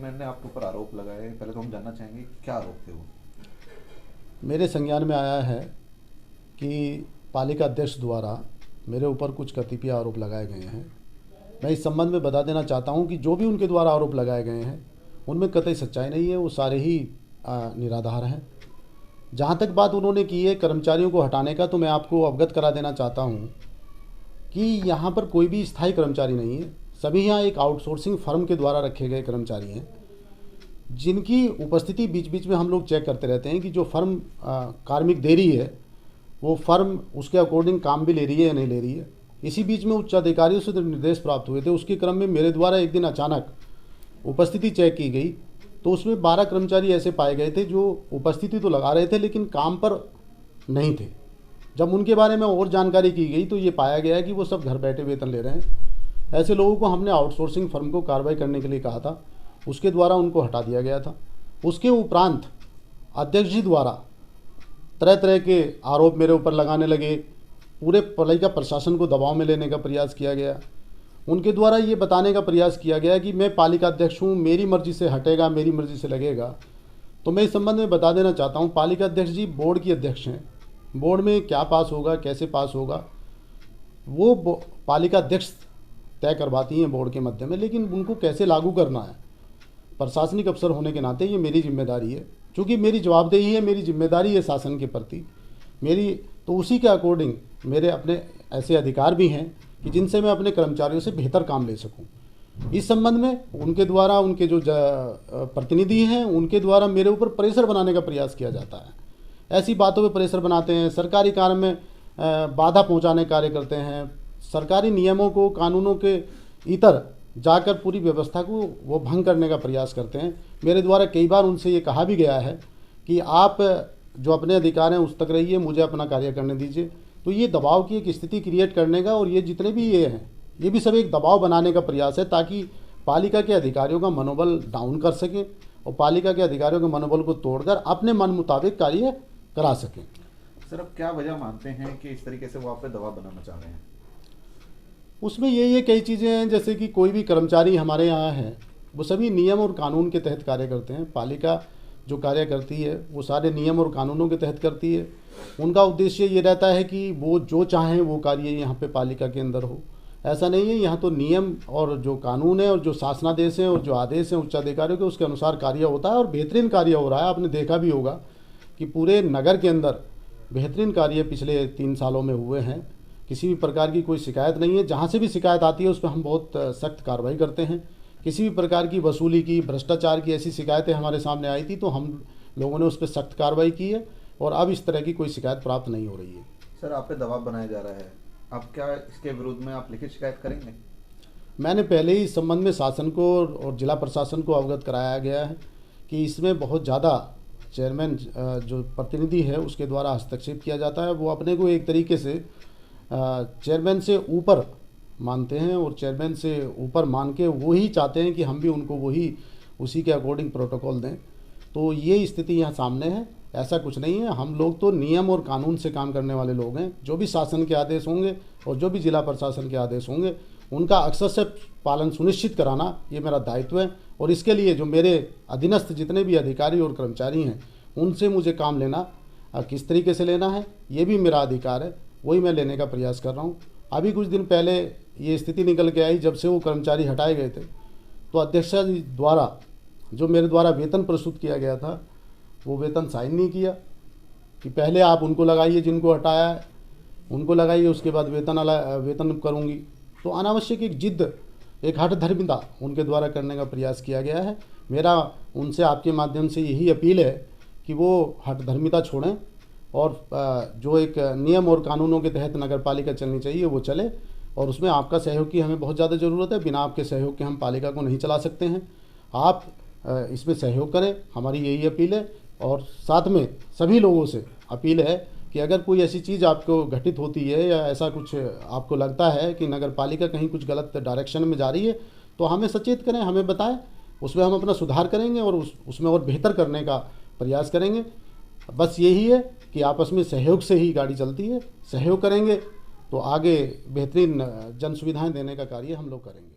Chairman ने आपके ऊपर आरोप लगाए, पहले तो हम जानना चाहेंगे क्या आरोप थे वो। मेरे संज्ञान में आया है कि पालिका अध्यक्ष द्वारा मेरे ऊपर कुछ कतिपय आरोप लगाए गए हैं। मैं इस संबंध में बता देना चाहता हूं कि जो भी उनके द्वारा आरोप लगाए गए हैं उनमें कतई सच्चाई नहीं है, वो सारे ही निराधार हैं। जहां तक बात उन्होंने की है कर्मचारियों को हटाने का, तो मैं आपको अवगत करा देना चाहता हूं कि यहाँ पर कोई भी स्थायी कर्मचारी नहीं है। सभी यहाँ एक आउटसोर्सिंग फर्म के द्वारा रखे गए कर्मचारी हैं, जिनकी उपस्थिति बीच बीच में हम लोग चेक करते रहते हैं कि जो फर्म कार्मिक दे रही है वो फर्म उसके अकॉर्डिंग काम भी ले रही है या नहीं ले रही है। इसी बीच में उच्च अधिकारियों से जो निर्देश प्राप्त हुए थे, उसके क्रम में मेरे द्वारा एक दिन अचानक उपस्थिति चेक की गई, तो उसमें 12 कर्मचारी ऐसे पाए गए थे जो उपस्थिति तो लगा रहे थे लेकिन काम पर नहीं थे। जब उनके बारे में और जानकारी की गई तो ये पाया गया कि वो सब घर बैठे वेतन ले रहे हैं। ऐसे लोगों को हमने आउटसोर्सिंग फर्म को कार्रवाई करने के लिए कहा था, उसके द्वारा उनको हटा दिया गया था। उसके उपरांत अध्यक्ष जी द्वारा तरह तरह के आरोप मेरे ऊपर लगाने लगे, पूरे पालिका प्रशासन को दबाव में लेने का प्रयास किया गया। उनके द्वारा ये बताने का प्रयास किया गया कि मैं पालिका अध्यक्ष हूँ, मेरी मर्जी से हटेगा, मेरी मर्जी से लगेगा। तो मैं इस संबंध में बता देना चाहता हूँ, पालिका अध्यक्ष जी बोर्ड की अध्यक्ष हैं। बोर्ड में क्या पास होगा, कैसे पास होगा, वो पालिका अध्यक्ष तय करवाती हैं बोर्ड के मध्य में, लेकिन उनको कैसे लागू करना है प्रशासनिक अफसर होने के नाते ये मेरी जिम्मेदारी है। चूँकि मेरी जवाबदेही है, मेरी जिम्मेदारी है शासन के प्रति मेरी, तो उसी के अकॉर्डिंग मेरे अपने ऐसे अधिकार भी हैं कि जिनसे मैं अपने कर्मचारियों से बेहतर काम ले सकूं। इस संबंध में उनके द्वारा, उनके जो प्रतिनिधि हैं, उनके द्वारा मेरे ऊपर प्रेशर बनाने का प्रयास किया जाता है। ऐसी बातों पे प्रेशर बनाते हैं, सरकारी कार्य में बाधा पहुंचाने कार्य करते हैं, सरकारी नियमों को, कानूनों के इतर जाकर पूरी व्यवस्था को वो भंग करने का प्रयास करते हैं। मेरे द्वारा कई बार उनसे ये कहा भी गया है कि आप जो अपने अधिकार हैं उस तक रहिए, मुझे अपना कार्य करने दीजिए। तो ये दबाव की एक स्थिति क्रिएट करने का, और ये जितने भी ये हैं ये भी सब एक दबाव बनाने का प्रयास है ताकि पालिका के अधिकारियों का मनोबल डाउन कर सकें और पालिका के अधिकारियों के मनोबल को तोड़कर अपने मन मुताबिक कार्य करा सकें। सर, अब क्या वजह मानते हैं कि इस तरीके से वो आप पे दबाव बनाना चाह रहे हैं? उसमें ये कई चीज़ें हैं, जैसे कि कोई भी कर्मचारी हमारे यहाँ है वो सभी नियम और कानून के तहत कार्य करते हैं। पालिका जो कार्य करती है वो सारे नियम और कानूनों के तहत करती है। उनका उद्देश्य ये रहता है कि वो जो चाहें वो कार्य यहाँ पे पालिका के अंदर हो। ऐसा नहीं है, यहाँ तो नियम और जो कानून है और जो शासनादेश है और जो आदेश हैं उच्चाधिकारियों के, उसके अनुसार कार्य होता है और बेहतरीन कार्य हो रहा है। आपने देखा भी होगा कि पूरे नगर के अंदर बेहतरीन कार्य पिछले 3 सालों में हुए हैं। किसी भी प्रकार की कोई शिकायत नहीं है। जहाँ से भी शिकायत आती है उस पर हम बहुत सख्त कार्रवाई करते हैं। किसी भी प्रकार की वसूली की, भ्रष्टाचार की ऐसी शिकायतें हमारे सामने आई थी तो हम लोगों ने उस पर सख्त कार्रवाई की है और अब इस तरह की कोई शिकायत प्राप्त नहीं हो रही है। सर, आप पे दबाव बनाया जा रहा है, आप क्या इसके विरुद्ध में आप लिखित शिकायत करेंगे? मैंने पहले ही इस संबंध में शासन को और जिला प्रशासन को अवगत कराया गया है कि इसमें बहुत ज़्यादा चेयरमैन जो प्रतिनिधि है उसके द्वारा हस्तक्षेप किया जाता है। वो अपने को एक तरीके से चेयरमैन से ऊपर मानते हैं और चेयरमैन से ऊपर मान के वो ही चाहते हैं कि हम भी उनको वही उसी के अकॉर्डिंग प्रोटोकॉल दें। तो ये स्थिति यहाँ सामने है। ऐसा कुछ नहीं है, हम लोग तो नियम और कानून से काम करने वाले लोग हैं। जो भी शासन के आदेश होंगे और जो भी जिला प्रशासन के आदेश होंगे उनका अक्सर से पालन सुनिश्चित कराना ये मेरा दायित्व है। और इसके लिए जो मेरे अधीनस्थ जितने भी अधिकारी और कर्मचारी हैं उनसे मुझे काम लेना, किस तरीके से लेना है ये भी मेरा अधिकार है, वही मैं लेने का प्रयास कर रहा हूँ। अभी कुछ दिन पहले ये स्थिति निकल के आई, जब से वो कर्मचारी हटाए गए थे तो अध्यक्ष जी द्वारा जो मेरे द्वारा वेतन प्रस्तुत किया गया था वो वेतन साइन नहीं किया कि पहले आप उनको लगाइए, जिनको हटाया है उनको लगाइए, उसके बाद वेतन करूँगी। तो अनावश्यक एक जिद, एक हठधर्मिता उनके द्वारा करने का प्रयास किया गया है। मेरा उनसे आपके माध्यम से यही अपील है कि वो हठधर्मिता छोड़ें और जो एक नियम और कानूनों के तहत नगर पालिका चलनी चाहिए वो चले। और उसमें आपका सहयोग की हमें बहुत ज़्यादा ज़रूरत है। बिना आपके सहयोग के हम पालिका को नहीं चला सकते हैं। आप इसमें सहयोग करें, हमारी यही अपील है। और साथ में सभी लोगों से अपील है कि अगर कोई ऐसी चीज़ आपको घटित होती है या ऐसा कुछ आपको लगता है कि नगर पालिका कहीं कुछ गलत डायरेक्शन में जा रही है तो हमें सचेत करें, हमें बताएं, उसमें हम अपना सुधार करेंगे और उसमें और बेहतर करने का प्रयास करेंगे। बस यही है कि आपस में सहयोग से ही गाड़ी चलती है। सहयोग करेंगे तो आगे बेहतरीन जन सुविधाएं देने का कार्य हम लोग करेंगे।